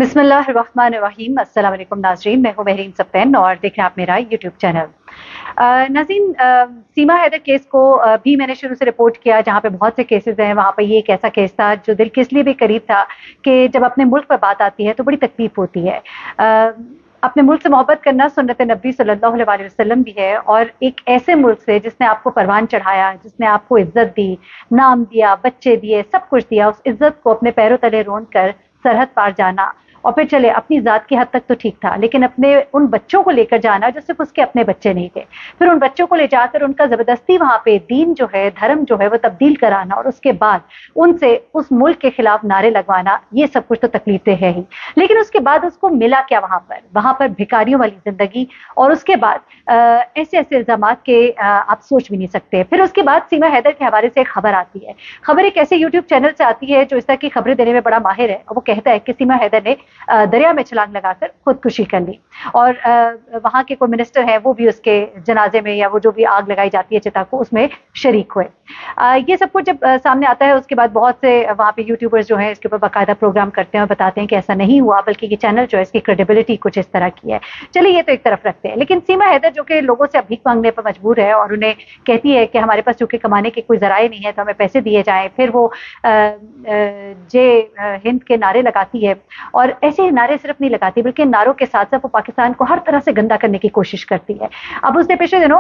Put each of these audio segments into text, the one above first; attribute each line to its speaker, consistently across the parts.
Speaker 1: बिस्मिल्लाहिर्रहमानिर्रहीम। अस्सलाम वालेकुम नाज़रीन, मैं हूँ महरीन सफ़ेन और देख रहे हैं आप मेरा यूट्यूब चैनल। नाज़रीन, सीमा हैदर केस को भी मैंने शुरू से रिपोर्ट किया, जहाँ पे बहुत से केसेज़ हैं, वहाँ पे ये एक ऐसा केस था जो दिल के इसलिए भी करीब था कि जब अपने मुल्क पर बात आती है तो बड़ी तकलीफ़ होती है। अपने मुल्क से मोहब्बत करना सुन्नत नबी सल्लल्लाहु अलैहि वसल्लम भी है, और एक ऐसे मुल्क से जिसने आपको परवान चढ़ाया, जिसने आपको इज़्ज़त दी, नाम दिया, बच्चे दिए, सब कुछ दिया, उस इज़्ज़त को अपने पैरों तले रोंद कर सरहद पार जाना, और फिर चले अपनी ज़ात की हद तक तो ठीक था, लेकिन अपने उन बच्चों को लेकर जाना जो सिर्फ उसके अपने बच्चे नहीं थे, फिर उन बच्चों को ले जाकर उनका ज़बरदस्ती वहाँ पे दीन जो है, धर्म जो है वो तब्दील कराना, और उसके बाद उनसे उस मुल्क के खिलाफ नारे लगवाना, ये सब कुछ तो तकलीफें है ही। लेकिन उसके बाद उसको मिला क्या वहाँ पर भिखारियों वाली ज़िंदगी, और उसके बाद ऐसे ऐसे इल्ज़ामात के आप सोच भी नहीं सकते। फिर उसके बाद सीमा हैदर के हवाले से एक खबर आती है। खबर एक ऐसे यूट्यूब चैनल से आती है जो इस तरह की खबरें देने में बड़ा माहिर है, और वो कहता है कि सीमा हैदर ने दरिया में छलांग लगाकर खुदकुशी कर ली, और वहाँ के कोई मिनिस्टर हैं वो भी उसके जनाजे में, या वो जो भी आग लगाई जाती है चिता को, उसमें शरीक हुए। ये सब कुछ जब सामने आता है, उसके बाद बहुत से वहाँ पे यूट्यूबर्स जो हैं इसके ऊपर बाकायदा प्रोग्राम करते हैं और बताते हैं कि ऐसा नहीं हुआ, बल्कि ये चैनल जो है इसकी क्रेडिबिलिटी कुछ इस तरह की है। चलिए ये तो एक तरफ रखते हैं, लेकिन सीमा हैदर जो कि लोगों से अब भीख मांगने पर मजबूर है, और उन्हें कहती है कि हमारे पास चूंकि कमाने के कोई जराए नहीं है तो हमें पैसे दिए जाएं, फिर वो हिंद के नारे लगाती है, और ऐसे नारे सिर्फ नहीं लगाती बल्कि नारों के साथ साथ वो पाकिस्तान को हर तरह से गंदा करने की कोशिश करती है। अब उसने पिछले दिनों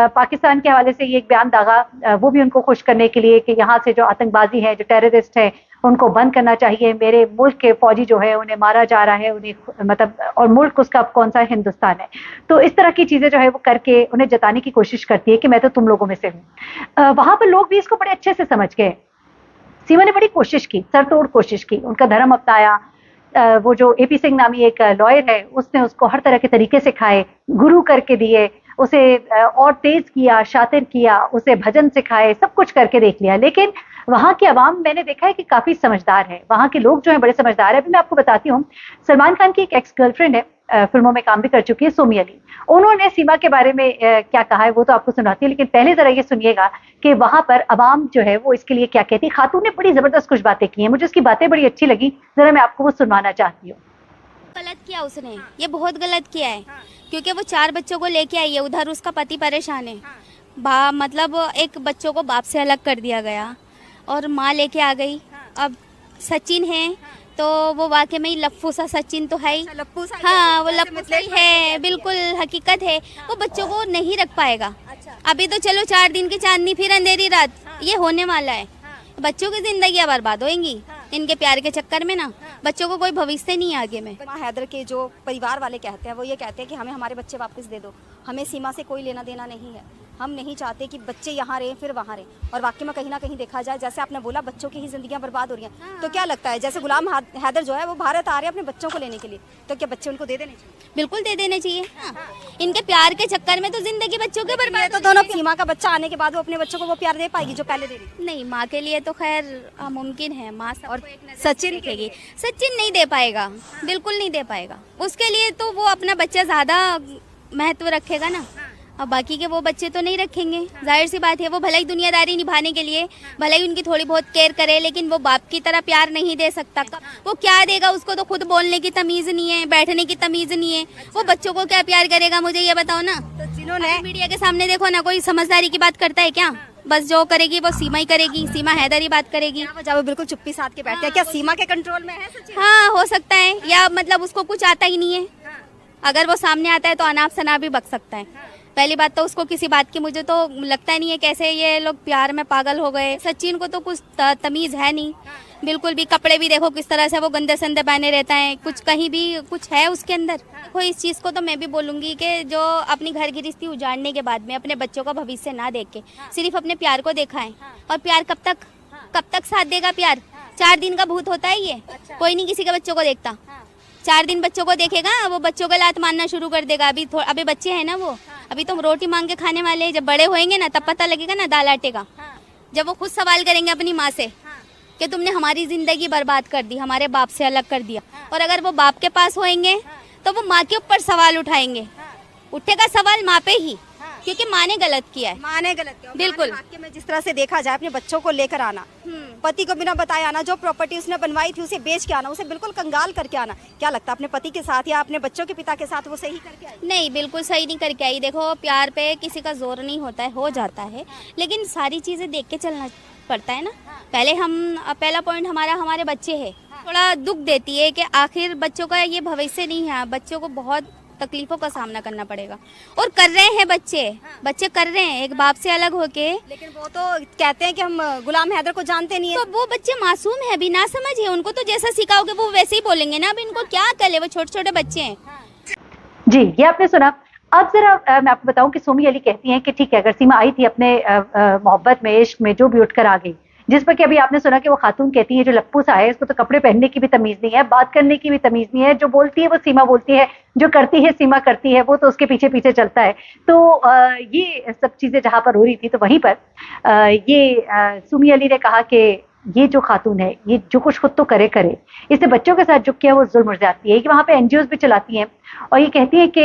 Speaker 1: पाकिस्तान के हवाले से ये एक बयान दागा, वो भी उनको खुश करने के लिए, कि यहाँ से जो आतंकबाजी है, जो टेररिस्ट है, उनको बंद करना चाहिए। मेरे मुल्क के फौजी जो है उन्हें मारा जा रहा है, उन्हें मतलब, और मुल्क उसका कौन सा, हिंदुस्तान है। तो इस तरह की चीजें जो है वो करके उन्हें जताने की कोशिश करती है कि मैं तो तुम लोगों में से हूँ। वहां पर लोग भी इसको बड़े अच्छे से समझ गए। सीमा ने बड़ी कोशिश की, सरतोड़ कोशिश की, उनका धर्म अपनाया। वो जो एपी सिंह नामी एक लॉयर है, उसने उसको हर तरह के तरीके सिखाए, गुरु करके दिए, उसे और तेज किया, शातिर किया, उसे भजन सिखाए, सब कुछ करके देख लिया। लेकिन वहाँ की आवाम मैंने देखा है कि काफी समझदार है, वहाँ के लोग जो हैं बड़े समझदार है। अभी मैं आपको बताती हूँ, सलमान खान की एक एक्स गर्लफ्रेंड है, फिल्मों में काम भी कर चुकी है, सोमी अली। उन्होंने सीमा के बारे में क्या कहा है वो तो आपको सुनाती है, लेकिन पहले जरा ये सुनिएगा कि वहां पर अवाम जो है वो इसके लिए क्या कहती है। खातून ने बड़ी जबरदस्त कुछ बातें की हैं, मुझे उसकी बातें बड़ी अच्छी लगी, जरा मैं आपको वो सुनवाना चाहती हूँ।
Speaker 2: गलत किया उसने, ये बहुत गलत किया है, क्योंकि वो 4 बच्चों को लेके आई है, उधर उसका पति परेशान है। मतलब एक बच्चों को बाप से अलग कर दिया गया और माँ लेके आ गई। अब सचिन है तो वो वाकई में ही लप्पू सा सचिन तो है ही। हाँ, वो लप्पू ही है, बिल्कुल हकीकत है। वो बच्चों को नहीं रख पाएगा। अभी तो चलो 4 दिन की चांदनी फिर अंधेरी रात, ये होने वाला है। बच्चों की जिंदगी बर्बाद होएंगी इनके प्यार के चक्कर में ना, बच्चों को कोई भविष्य नहीं है आगे में।
Speaker 3: सीमा हैदर के जो परिवार वाले कहते हैं वो ये कहते हैं कि हमें हमारे बच्चे वापस दे दो, हमें सीमा से कोई लेना देना नहीं है, हम नहीं चाहते कि बच्चे यहाँ रहें फिर वहाँ रहें। और वाकई में कहीं ना कहीं देखा जाए, जैसे आपने बोला बच्चों की ही जिंदगियाँ बर्बाद हो रही हैं, तो क्या लगता है जैसे गुलाम हैदर जो है वो भारत आ रहे हैं अपने बच्चों को लेने के लिए, तो क्या बच्चे उनको दे देने चाहिए?
Speaker 2: बिल्कुल दे देने चाहिए। इनके प्यार के चक्कर में तो जिंदगी बच्चों के बर्बाद।
Speaker 3: तो दोनों सीमा का बच्चा आने के बाद वो अपने बच्चों को वो प्यार दे पाएगी जो पहले दे रही?
Speaker 2: नहीं, माँ के लिए तो खैर मुमकिन है, माँ
Speaker 3: और सचिन
Speaker 2: देखेगी। सचिन नहीं दे पाएगा, बिल्कुल नहीं दे पाएगा। उसके लिए तो वो अपना बच्चा ज्यादा महत्व रखेगा ना, और बाकी के वो बच्चे तो नहीं रखेंगे। जाहिर सी बात है, वो भले ही दुनियादारी निभाने के लिए भले ही उनकी थोड़ी बहुत केयर करे, लेकिन वो बाप की तरह प्यार नहीं दे सकता। वो क्या देगा? उसको तो खुद बोलने की तमीज नहीं है, बैठने की तमीज नहीं है, वो बच्चों को क्या प्यार करेगा? मुझे ये बताओ ना।
Speaker 3: तो जिन्होंने
Speaker 2: मीडिया के सामने देखो ना, कोई समझदारी की बात करता है क्या? बस जो करेगी वो सीमा ही करेगी, सीमा हैदर ही बात करेगी।
Speaker 3: वो बिल्कुल चुप्पी साध के बैठते हैं। क्या सीमा के कंट्रोल में है सचिन?
Speaker 2: हाँ, हो सकता है, या मतलब उसको कुछ आता ही नहीं है। अगर वो सामने आता है तो अनाप शनाप भी बक सकता है। पहली बात तो उसको किसी बात की मुझे तो लगता नहीं है कैसे ये लोग प्यार में पागल हो गए। सचिन को तो कुछ तमीज है नहीं बिल्कुल भी। कपड़े भी देखो किस तरह से वो गंदे संदे पहने रहता है, कुछ कहीं भी कुछ है उसके अंदर। देखो, इस चीज़ को तो मैं भी बोलूँगी कि जो अपनी घर की रिश्ती उजाड़ने के बाद में अपने बच्चों का भविष्य ना देख के सिर्फ अपने प्यार को देखा है। और प्यार कब तक साथ देगा? प्यार 4 दिन का भूत होता है ये, कोई नहीं किसी के बच्चों को देखता। 4 दिन बच्चों को देखेगा, वो बच्चों का लात मारना शुरू कर देगा। अभी बच्चे हैं ना, वो अभी तो रोटी मांग के खाने वाले हैं। जब बड़े होएंगे ना तब पता लगेगा ना दाल आटे का। जब वो खुद सवाल करेंगे अपनी माँ से कि तुमने हमारी जिंदगी बर्बाद कर दी, हमारे बाप से अलग कर दिया। और अगर वो बाप के पास होएंगे तो वो माँ के ऊपर सवाल उठाएंगे। उठेगा सवाल माँ पे ही क्योंकि माँ ने गलत किया है।
Speaker 3: माँ ने गलत किया।
Speaker 2: बिल्कुल।
Speaker 3: वाक्य में जिस तरह से देखा जाए, अपने बच्चों को लेकर आना, पति को बिना बताए आना, जो प्रॉपर्टी उसने बनवाई थी उसे बेच के आना, उसे बिल्कुल कंगाल करके आना, क्या लगता है अपने पति के साथ या अपने बच्चों के पिता के साथ वो सही करके आई?
Speaker 2: नहीं, बिल्कुल सही नहीं करके आई। देखो, प्यार पे किसी का जोर नहीं होता है, हो जाता है, लेकिन सारी चीज़ें देख के चलना पड़ता है ना। पहला पॉइंट हमारे बच्चे हैं। थोड़ा दुख देती है कि आखिर बच्चों का ये भविष्य नहीं है, बच्चों को बहुत तकलीफों का सामना करना पड़ेगा, और कर रहे हैं बच्चे कर रहे हैं एक बाप से अलग होके।
Speaker 3: लेकिन वो तो कहते हैं कि हम गुलाम हैदर को जानते नहीं है।
Speaker 2: तो वो बच्चे मासूम है, भी ना समझ है, उनको तो जैसा सिखाओगे वो वैसे ही बोलेंगे ना। अब इनको क्या करे, वो छोटे छोटे बच्चे हैं।
Speaker 1: जी, ये आपने सुना। अब जरा मैं आपको बताऊं कि सोमी अली कहती हैं कि ठीक है, अगर सीमा आई थी अपने मोहब्बत में, इश्क में, जो भी उठकर आ गई, जिस पर कि अभी आपने सुना कि वो खातून कहती है जो लप्पू सा है, इसको तो कपड़े पहनने की भी तमीज नहीं है, बात करने की भी तमीज नहीं है, जो बोलती है वो सीमा बोलती है, जो करती है सीमा करती है, वो तो उसके पीछे पीछे चलता है। तो ये सब चीजें जहां पर हो रही थी, तो वहीं पर सोमी अली ने कहा कि ये जो खातून है, ये जो कुछ खुद तो करे, इससे बच्चों के साथ जो किया वो जुल्म जाती है। कि वहां पे एनजीओज भी चलाती हैं और ये कहती है कि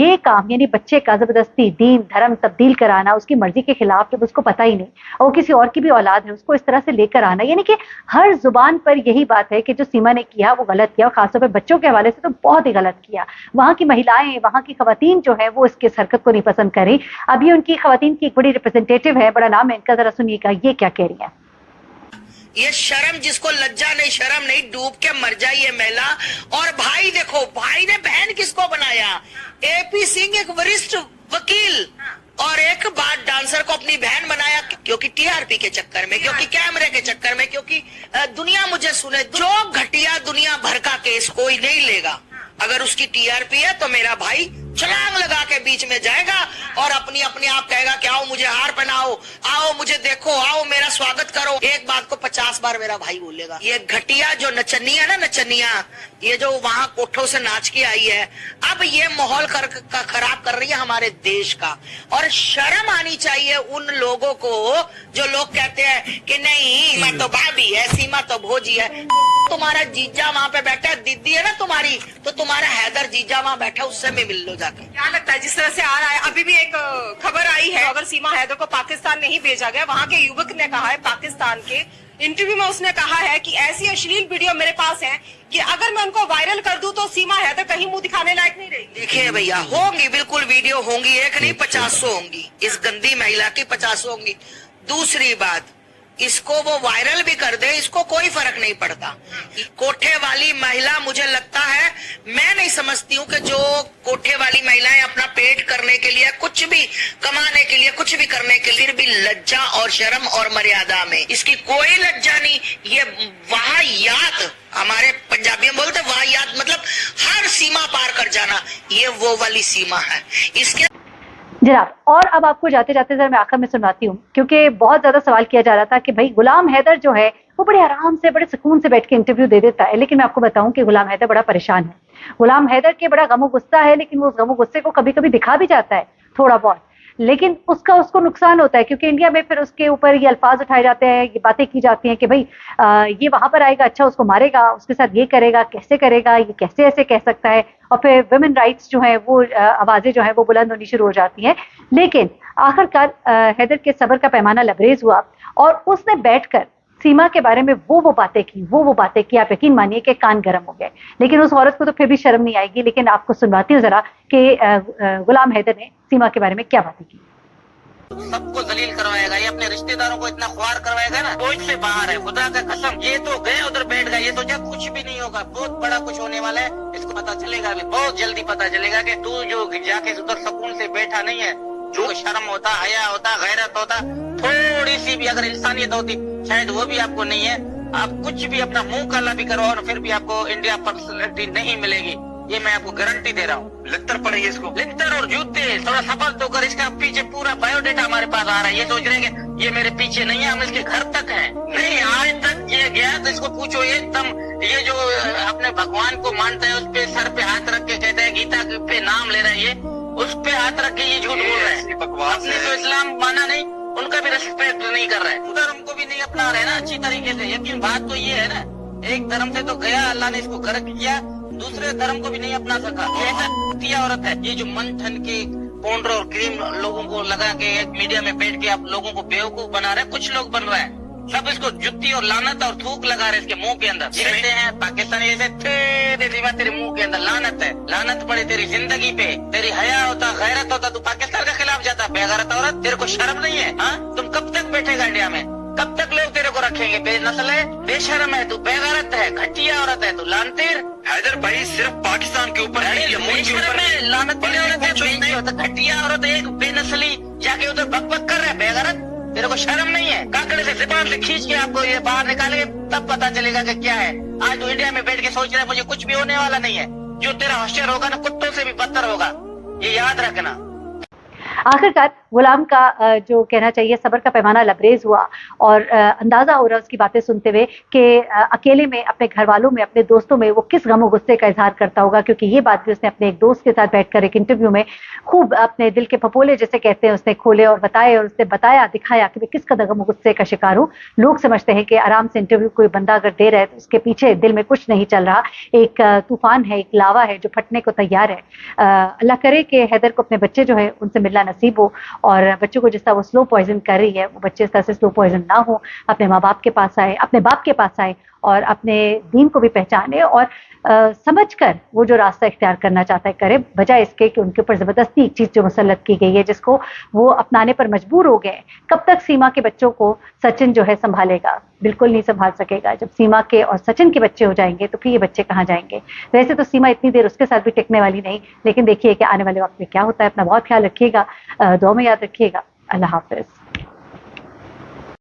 Speaker 1: ये काम, यानी बच्चे का जबरदस्ती दीन धर्म तब्दील कराना, उसकी मर्जी के खिलाफ, जब उसको पता ही नहीं और किसी और की भी औलाद है, उसको इस तरह से लेकर आना, यानी कि हर जुबान पर यही बात है कि जो सीमा ने किया वो गलत किया, और खासतौर पर बच्चों के हवाले से तो बहुत ही गलत किया। वहां की महिलाएं, वहां की खवातीन जो है वो इसके हरकत को नहीं पसंद करी। अब ये उनकी खवातीन की एक बड़ी रिप्रेजेंटेटिव है, बड़ा नाम है इनका, जरा सुनिएगा ये क्या कह रही है।
Speaker 4: ये शर्म, जिसको लज्जा नहीं शर्म नहीं, डूब के मर जाए ये महिला। और भाई देखो, भाई ने बहन किसको बनाया? एपी सिंह एक वरिष्ठ वकील और एक बात डांसर को अपनी बहन बनाया, क्योंकि टीआरपी के चक्कर में, क्योंकि कैमरे के चक्कर में, क्योंकि दुनिया मुझे सुने। जो घटिया दुनिया भर का केस कोई नहीं लेगा। अगर उसकी टीआरपी है तो मेरा भाई छलांग लगा के बीच में जाएगा और अपने आप कहेगा कि आओ मुझे हार पहनाओ, आओ मुझे देखो, आओ मेरा स्वागत करो। एक बात को 50 बार मेरा भाई बोलेगा। ये घटिया जो नचनिया ना, नचनिया, ये जो वहां कोठों से नाच के आई है, अब ये माहौल खराब कर रही है हमारे देश का। और शर्म आनी चाहिए उन लोगों को जो लोग कहते हैं कि नहीं सीमा तो भाभी है, सीमा तो भोजी है। तुम्हारा जीजा वहाँ पे बैठा है, दीदी है ना तुम्हारी, तो तुम्हारा हैदर जीजा वहाँ बैठा, उससे भी मिल लो जाके।
Speaker 5: क्या लगता है जिस तरह से आ रहा है? अभी भी एक खबर आई है, अगर सीमा हैदर को पाकिस्तान नहीं भेजा गया, वहाँ के युवक ने कहा है, पाकिस्तान के इंटरव्यू में उसने कहा है कि ऐसी अश्लील वीडियो मेरे पास है कि अगर मैं उनको वायरल कर दूं तो सीमा हैदर कहीं मुंह दिखाने लायक नहीं रहेगी।
Speaker 4: देखिए भैया, होंगी बिल्कुल वीडियो होंगी, एक नहीं 50 होंगी, इस गंदी महिला की 50 होंगी। दूसरी बात, इसको वो वायरल भी कर दे, इसको कोई फर्क नहीं पड़ता। कोठे वाली महिला, मुझे लगता है, मैं नहीं समझती हूँ कि जो कोठे वाली महिलाएं अपना पेट करने के लिए, कुछ भी कमाने के लिए, कुछ भी करने के लिए, भी लज्जा और शर्म और मर्यादा में इसकी कोई लज्जा नहीं। ये वाहियात, हमारे पंजाबी में बोलते वाहियात, मतलब हर सीमा पार कर जाना, ये वो वाली सीमा है इसके।
Speaker 1: जनाब, और अब आपको जाते जाते जरा मैं आखिर में सुनाती हूँ, क्योंकि बहुत ज्यादा सवाल किया जा रहा था कि भाई गुलाम हैदर जो है वो बड़े आराम से, बड़े सुकून से बैठ के इंटरव्यू दे देता है, लेकिन मैं आपको बताऊं कि गुलाम हैदर बड़ा परेशान है। गुलाम हैदर के बड़ा गमो गुस्सा है, लेकिन वो उस गमो गुस्से को कभी कभी दिखा भी जाता है थोड़ा बहुत, लेकिन उसको नुकसान होता है, क्योंकि इंडिया में फिर उसके ऊपर ये अल्फाज उठाए जाते हैं, ये बातें की जाती हैं कि भाई ये वहां पर आएगा, अच्छा उसको मारेगा, उसके साथ ये करेगा, कैसे करेगा, ये कैसे ऐसे कह सकता है, और फिर वुमेन राइट्स जो है वो आवाजें जो है वो बुलंद होनी शुरू हो जाती हैं। लेकिन आखिरकार हैदर के सब्र का पैमाना लबरेज हुआ और उसने बैठकर सीमा के बारे में वो बातें की, वो बातें की, आप यकीन मानिए कि कान गर्म हो गए। लेकिन उस औरत को तो फिर भी शर्म नहीं आएगी, लेकिन आपको सुनवाती हूँ जरा कि गुलाम हैदर ने सीमा के बारे में क्या बातें की।
Speaker 4: सबको दलील करवाएगा, ये अपने रिश्तेदारों को इतना ख्वार करवाएगा ना, सोच से बाहर है, खुदा का कसम। ये तो गए उधर बैठ गए, ये तो जब कुछ भी नहीं होगा, बहुत बड़ा कुछ होने वाला है, इसको पता चलेगा अभी, बहुत जल्दी पता चलेगा कि तू जो जाके उधर सुकून से बैठा नहीं है, जो शर्म होता, हया होता, गैरत होता, थोड़ी सी भी अगर इंसानियत होती, शायद वो भी आपको नहीं है। आप कुछ भी अपना मुंह काला भी करो और फिर भी आपको इंडिया पर्सनैलिटी नहीं मिलेगी, ये मैं आपको गारंटी दे रहा हूँ। लिट्टर पड़ेगी इसको, लिट्टर और जूते, थोड़ा सफर तो कर। इसका पीछे पूरा बायोडेटा हमारे पास आ रहा है, ये सोच रहे हैं ये मेरे पीछे नहीं है, हम इसके घर तक हैं। नहीं, आज तक ये गया तो इसको पूछो, ये ये जो अपने भगवान को मानता है, उस पे सर पे हाथ रख के कहता है, गीता पे नाम ले रहा है, ये उस पे हाथ रख के ये झूठ बोल रहा है। अपने तो इस्लाम माना नहीं, उनका भी रेस्पेक्ट नहीं कर रहा है, धर्म को भी नहीं अपना रहे ना अच्छी तरीके से। लेकिन बात तो ये है ना, एक धर्म से तो गया, अल्लाह ने इसको गर्क किया, दूसरे धर्म को भी नहीं अपना सका। ऐसा औरत है ये जो मन ठन के पाउडर और क्रीम लोगों को लगा के एक मीडिया में बैठ के आप लोगों को बेवकूफ बना रहे हैं। कुछ लोग बन रहे हैं, सब इसको जुत्ती और लानत और थूक लगा रहे इसके मुंह के अंदर। कहते हैं पाकिस्तानी ऐसे तेरे मुंह के अंदर लानत है, लानत पड़े तेरी जिंदगी पे। तेरी हया होता, गैरत होता, तू पाकिस्तान के खिलाफ जाता। बेगैरत औरत, तेरे को शर्म नहीं है? हाँ, तुम कब तक बैठेगा इंडिया में? कब तक लोग तेरे को रखेंगे? बेनस्ल है, बेशर्म है तू, बेगैरत है, घटिया औरत है तू, लानतीर। हैदर भाई सिर्फ पाकिस्तान के ऊपर नहीं, लानत घटिया औरत, एक बेनस्ली जाके उधर बकबक कर रहे हैं। बेगैरत, तेरे को शर्म नहीं है? काकड़े से ज़बान से खींच के आपको ये बाहर निकालेंगे, तब पता चलेगा कि क्या है। आज तो इंडिया में बैठ के सोच रहा है मुझे कुछ भी होने वाला नहीं है। जो तेरा होशियार होगा ना, कुत्तों से भी बदतर होगा, ये याद रखना।
Speaker 1: आखिरकार गुलाम का जो कहना चाहिए सब्र का पैमाना लबरेज हुआ और अंदाजा हो रहा उसकी बातें सुनते हुए कि अकेले में अपने घर वालों में, अपने दोस्तों में वो किस गम और गुस्से का इजहार करता होगा, क्योंकि ये बात भी उसने अपने एक दोस्त के साथ बैठकर एक इंटरव्यू में खूब अपने दिल के फपोले जैसे कहते हैं उसने खोले और बताए, और उसने बताया, दिखाया कि मैं किस कदर गम और गुस्से का शिकार हूँ। लोग समझते हैं कि आराम से इंटरव्यू कोई बंदा अगर दे रहा है तो उसके पीछे दिल में कुछ नहीं चल रहा, एक तूफान है, एक लावा है जो फटने को तैयार है। अल्लाह करे कि हैदर को अपने बच्चे जो है उनसे मिलना नसीब हो और बच्चों को जिस तरह वो स्लो पॉइजन कर रही है वो बच्चे इस तरह से स्लो पॉइजन ना हो, अपने माँ बाप के पास आए, अपने बाप के पास आए और अपने दीन को भी पहचाने और समझकर वो जो रास्ता इख्तियार करना चाहता है करे, बजाय इसके कि उनके ऊपर जबरदस्ती एक चीज जो मुसल्लत की गई है जिसको वो अपनाने पर मजबूर हो गए। कब तक सीमा के बच्चों को सचिन जो है संभालेगा? बिल्कुल नहीं संभाल सकेगा। जब सीमा के और सचिन के बच्चे हो जाएंगे तो फिर ये बच्चे कहाँ जाएंगे? वैसे तो सीमा इतनी देर उसके साथ भी टिकने वाली नहीं, लेकिन देखिए कि आने वाले वक्त में क्या होता है। अपना बहुत ख्याल रखिएगा, दुआ में याद रखिएगा। अल्लाह हाफिज।